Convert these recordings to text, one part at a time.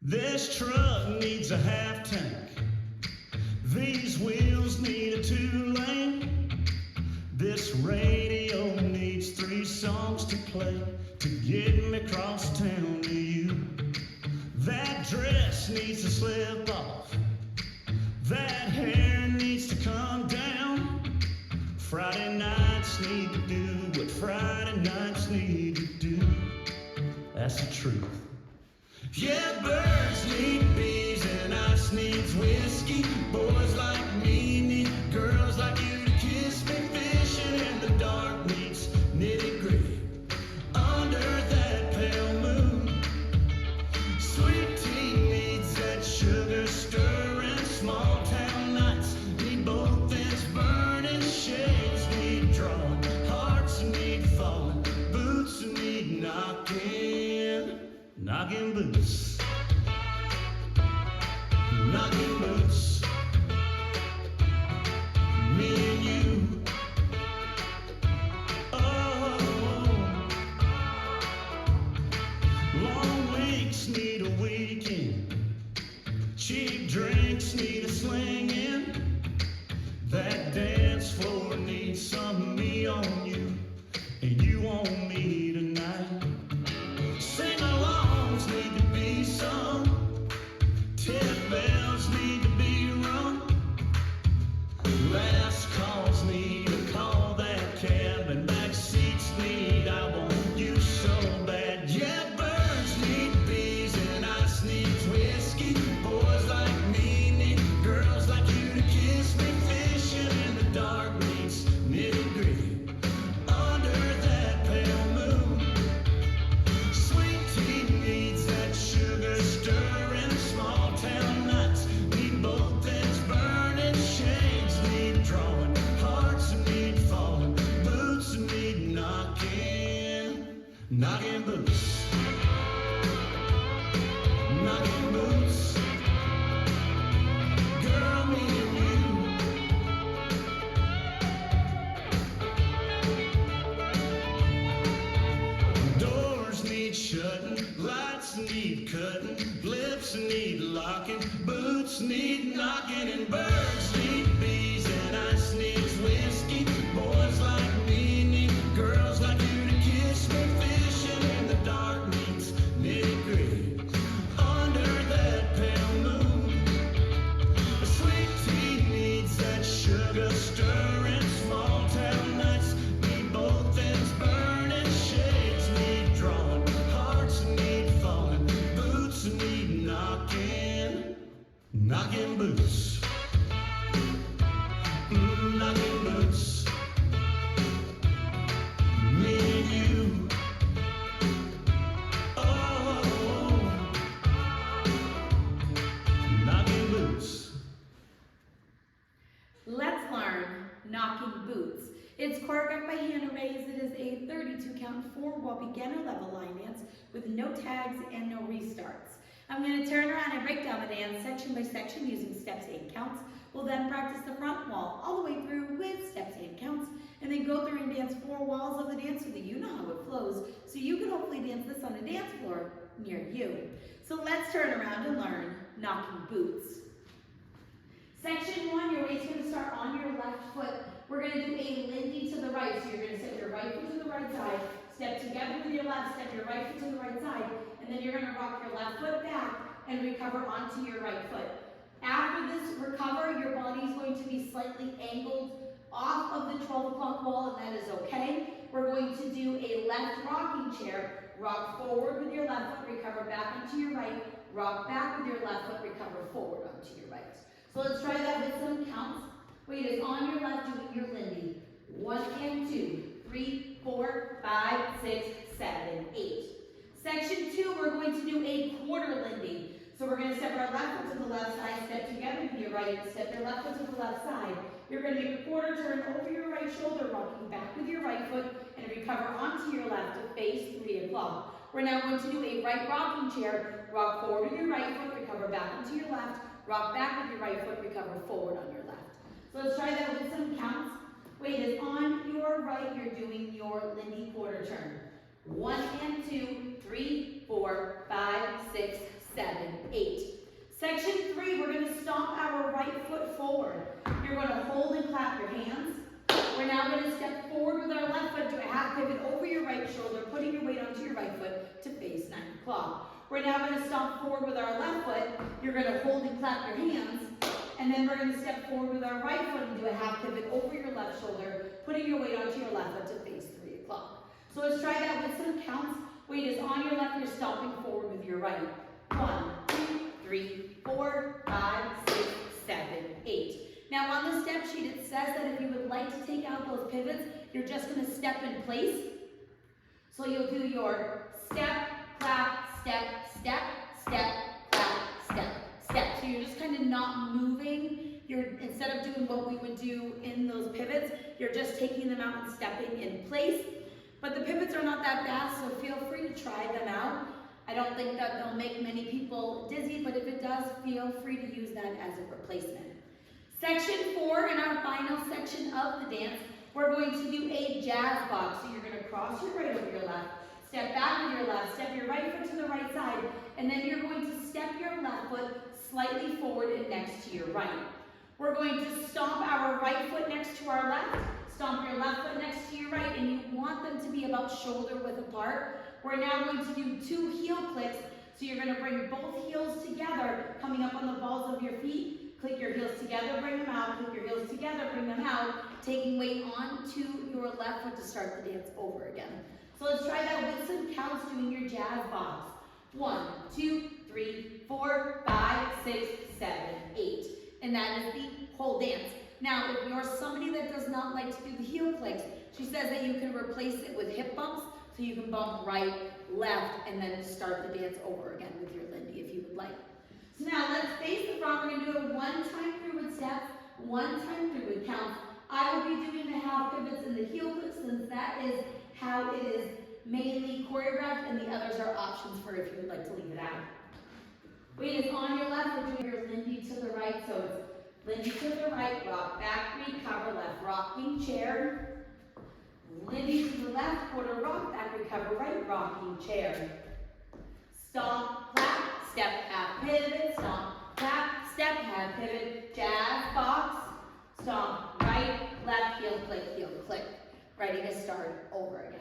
This truck needs a half tank. These wheels need a 2-lane. This radio needs 3 songs to play to get me across town to you. That dress needs to slip off. That hair needs to come down. Friday nights need to do what Friday nights need to do. That's the truth. Yeah, birds need bees and ice needs whiskey. Boys like me need girls like you to kiss me. Fishing in the dark needs nitty-gritty under that pale moon. Sweet tea needs that sugar stirring. Small town nights need both ends burning. Shades need drawing, hearts need falling, boots need knocking. Knockin' boots, knockin' boots, me and you. Oh, long weeks need a weekend. Cheap drinks need a slinging. That dance floor needs some of me on you, and you on me tonight. Sing alongs need to be sung. Tip bells need to be rung. Last calls need to call that cab, and back seats need I want you so bad. Yeah, birds need bees and ice needs whiskey. Boys like me need girls like you to kiss me. Fishing in the dark needs nitty-gritty under that pale moon. Sweet tea needs that sugar stirring. Small town nights need both ends burning. Shades need drawing, hearts need falling, boots need knocking. Knocking boots, knocking boots. Girl, me and you. Doors need shutting, lights need cutting, lips need locking, boots need knocking, and birds need bees and ice needs whiskey. Boys like me need girls like you to kiss me. Fishing in the dark needs nitty-gritty under that pale moon. Sweet tea needs that sugar stirring. Small town nights need both ends burning. Shades need drawing, hearts need falling, boots need knocking. Knocking boots, knocking boots, me and you. Oh, knocking boots. Let's learn Knocking Boots. It's choreographed by Hana Ries. It is a 32 count 4-wall beginner level line dance with no tags and no restarts. I'm going to turn around and break down the dance section by section using steps and counts. We'll then practice the front wall all the way through with steps and counts, and then go through and dance 4 walls of the dance so that you know how it flows, so you can hopefully dance this on a dance floor near you. So let's turn around and learn Knocking Boots. Section 1, your weight's going to start on your left foot. We're going to do a Lindy to the right. So you're going to step your right foot to the right side, step together with your left, step your right foot to the right side, and then you're going to rock your left foot back and recover onto your right foot. After this recover, your body is going to be slightly angled off of the 12 o'clock wall, and that is okay. We're going to do a left rocking chair. Rock forward with your left foot, recover back onto your right, rock back with your left foot, recover forward onto your right. So let's try that with some counts. Weight is on your left, doing your Lindy. 1 and 2, 3, 4, 5, 6, 7, 8. Section 2, we're going to do a quarter Lindy. So we're going to step our left foot to the left side, step together with your right, step your left foot to the left side. You're going to make a quarter turn over your right shoulder, rocking back with your right foot, and recover onto your left to face 3 o'clock. We're now going to do a right rocking chair. Rock forward with your right foot, recover back onto your left, rock back with your right foot, recover forward on your left. So let's try that with some counts. Weight is on your right, you're doing your Lindy quarter turn. 1 and 2, 3, 4, 5, 6, 7, 8. shoulder, putting your weight onto your right foot to face 9 o'clock. We're now going to stomp forward with our left foot. You're going to hold and clap your hands. And then we're going to step forward with our right foot and do a half pivot over your left shoulder, putting your weight onto your left foot to face 3 o'clock. So let's try that with some counts. Weight is on your left, you're stomping forward with your right. 1, 2, 3, 4, 5, 6, 7, 8. Now on the step sheet it says that if you would like to take out those pivots, you're just going to step in place. So you'll do your step, clap, step, step, step, clap, step, step. So you're just kind of not moving. Instead of doing what we would do in those pivots, you're just taking them out and stepping in place. But the pivots are not that fast, so feel free to try them out. I don't think that they'll make many people dizzy, but if it does, feel free to use that as a replacement. Section 4, in our final section of the dance, we're going to do a jazz box. So you're going to cross your right over your left, step back with your left, step your right foot to the right side, and then you're going to step your left foot slightly forward and next to your right. We're going to stomp our right foot next to our left, stomp your left foot next to your right, and you want them to be about shoulder width apart. We're now going to do 2 heel clicks. So you're going to bring both heels together, coming up on the balls of your feet. Click your heels together, bring them out. Click your heels together, bring them out. Taking weight onto your left foot to start the dance over again. So let's try that with some counts doing your jazz box. 1, 2, 3, 4, 5, 6, 7, 8. And that is the whole dance. Now, if you're somebody that does not like to do the heel clicks, she says that you can replace it with hip bumps. So you can bump right, left, and then start the dance over again with your Lindy if you would like. So now let's face the front. We're going to do it 1 time through with steps, 1 time through with counts. I will be doing the half pivots and the heel clicks since that is how it is mainly choreographed, and the others are options for if you would like to leave it out. Weight is on your left. We're doing your Lindy to the right. So it's Lindy to the right, rock back, recover, left, rocking chair. Lindy to the left, quarter rock, back, recover, right, rocking chair. Stomp, clap, step, half pivot, stomp, clap, step, half pivot, jazz box, stomp, right, left, heel click. Ready to start over again.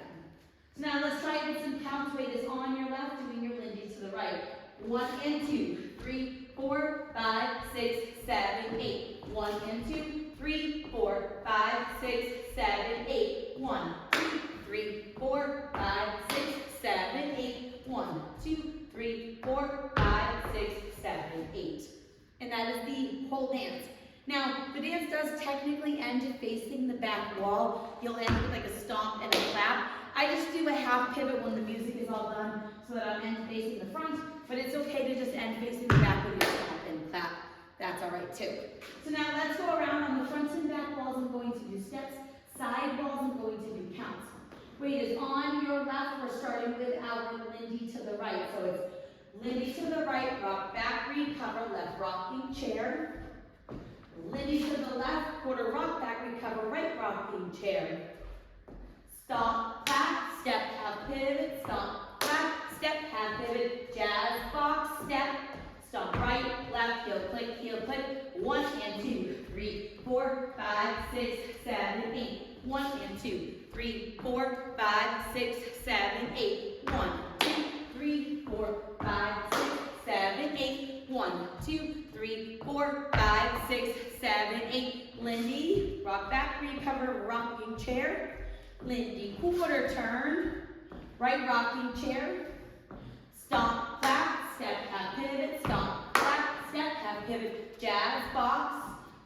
So now let's try it with some counts. Weight is on your left, doing your Lindy to the right. 1 and 2, 3, 4, 5, 6, 7, 8. 1 and 2, 3, 4, 5, 6, 7, 8. 1, 2, 3, 4, 5, 6, 7, 8. 1, 2, 3, 4, 5, 6, 7, 8. And that is the whole dance. Now, the dance does technically end facing the back wall. You'll end with like a stomp and a clap. I just do a half pivot when the music is all done so that I'm end facing the front, but it's okay to just end facing the back with your stomp and clap. That's all right too. So now let's go around on the front and back walls. I'm going to do steps, side walls, I'm going to do counts. Weight is on your left. We're starting with our Lindy to the right. So it's Lindy to the right, rock back, recover, left, rocking chair. Lindy to the left, quarter rock back, recover, right, rocking chair. Stomp, clap, step, half pivot, stomp, clap, step, half pivot, jazz box, step, stomp right, left, heel click, 1 and 2, 3, 4, 5, 6, 7, 8. 1 and 2, 3, 4, 5, 6, 7, 8. 1, 2, 3, 4, 5, 6, 7, 8. 1, 2, 3, 4, 5, 6, 7, 8. Lindy, rock back, recover, rocking chair. Lindy, quarter turn, right rocking chair. Stomp, clap, step, half pivot, stomp, clap, step, half pivot, jazz box.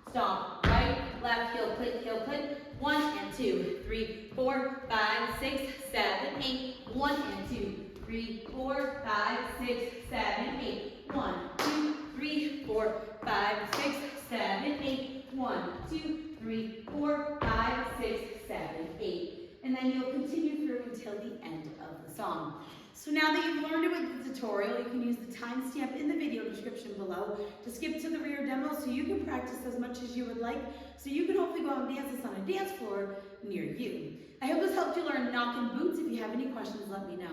Stomp, right, left, heel click. 1 and 2, 3, 4, 5, 6, 7, 8. 1 and 2, 3, 4, 5, 6, 7, 8. 1, 2, 3, 4, 5, 6, 7, 8. 1, 2, 3, 4, 5, 6, 7, 8. And then you'll continue through until the end of the song. So now that you've learned it with the tutorial, you can use the timestamp in the video description below to skip to the rear demo so you can practice as much as you would like, so you can hopefully go out and dance this on a dance floor near you. I hope this helped you learn Knockin' boots. If you have any questions, let me know.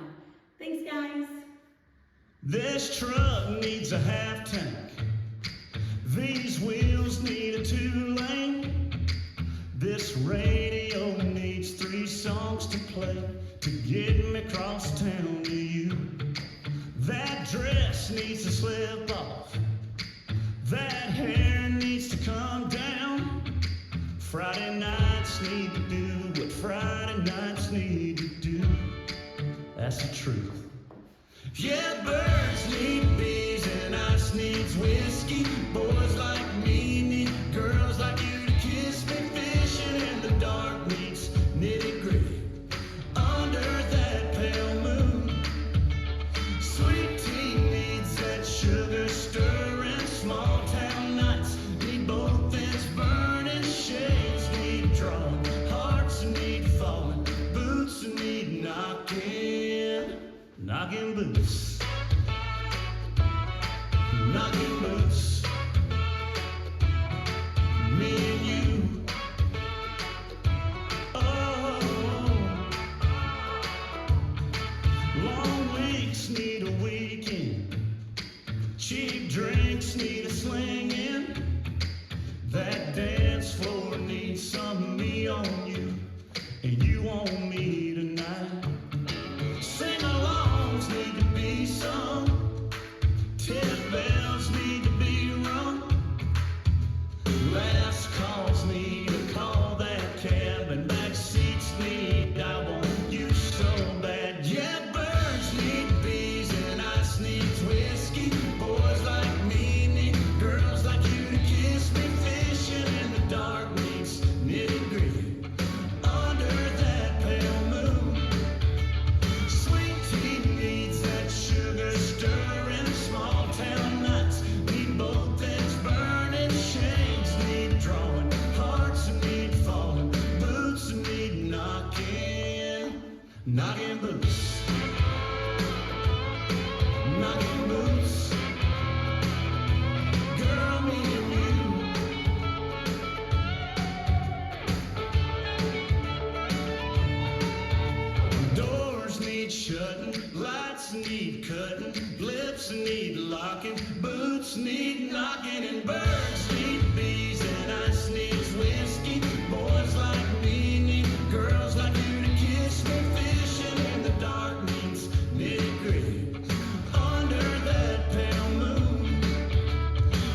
Thanks, guys. This truck needs a half tank. These wheels need a 2-lane. This radio needs 3 songs to play. getting across town to you. That dress needs to slip off. That hair needs to come down. Friday nights need to do what Friday nights need to do. That's the truth. Yeah, birds need bees and ice needs whiskey. Boys like me need girls like you to kiss me. Fishing in the dark needs nitty-gritty under that pale moon. Sweet tea needs that sugar stirring. Small town nights need both ends burning. Shades need drawing, hearts need falling, boots need knocking. Knocking boots. Knocking boots. Me and you. Oh. Long weeks need a weekend. Cheap drinks need a swinging. That dance floor needs some me on you, and you on me tonight. Sing-alongs need to be sung. 10 bells need to be rung. Last calls need to call that cab, and back seats need I want you so bad. Yeah, birds need bees and ice needs whiskey. Boys like me need girls like you to kiss me. Fishing in the dark needs nitty-gritty under that pale moon. Sweet tea needs that sugar stirring. Small town nights need both ends burning. Shades need drawing, hearts need falling, boots need knocking. Knocking boots. Knocking boots. Girl, me and you. Doors need shutting, lights need cutting, lips need locking, boots need knocking, and birds need bees and ice needs whiskey. Boys like me need girls like you to kiss me. Fishing in the dark needs nitty-gritty under that pale moon.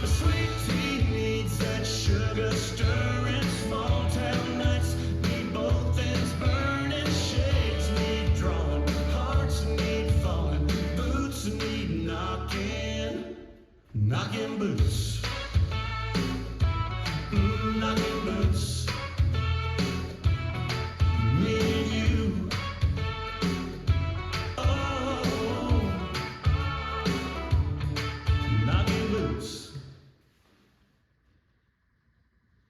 A sweet tea needs that sugar stirring. Small town nights need both ends burning. Shades need drawing, hearts need falling, boots need knocking. Knocking boots.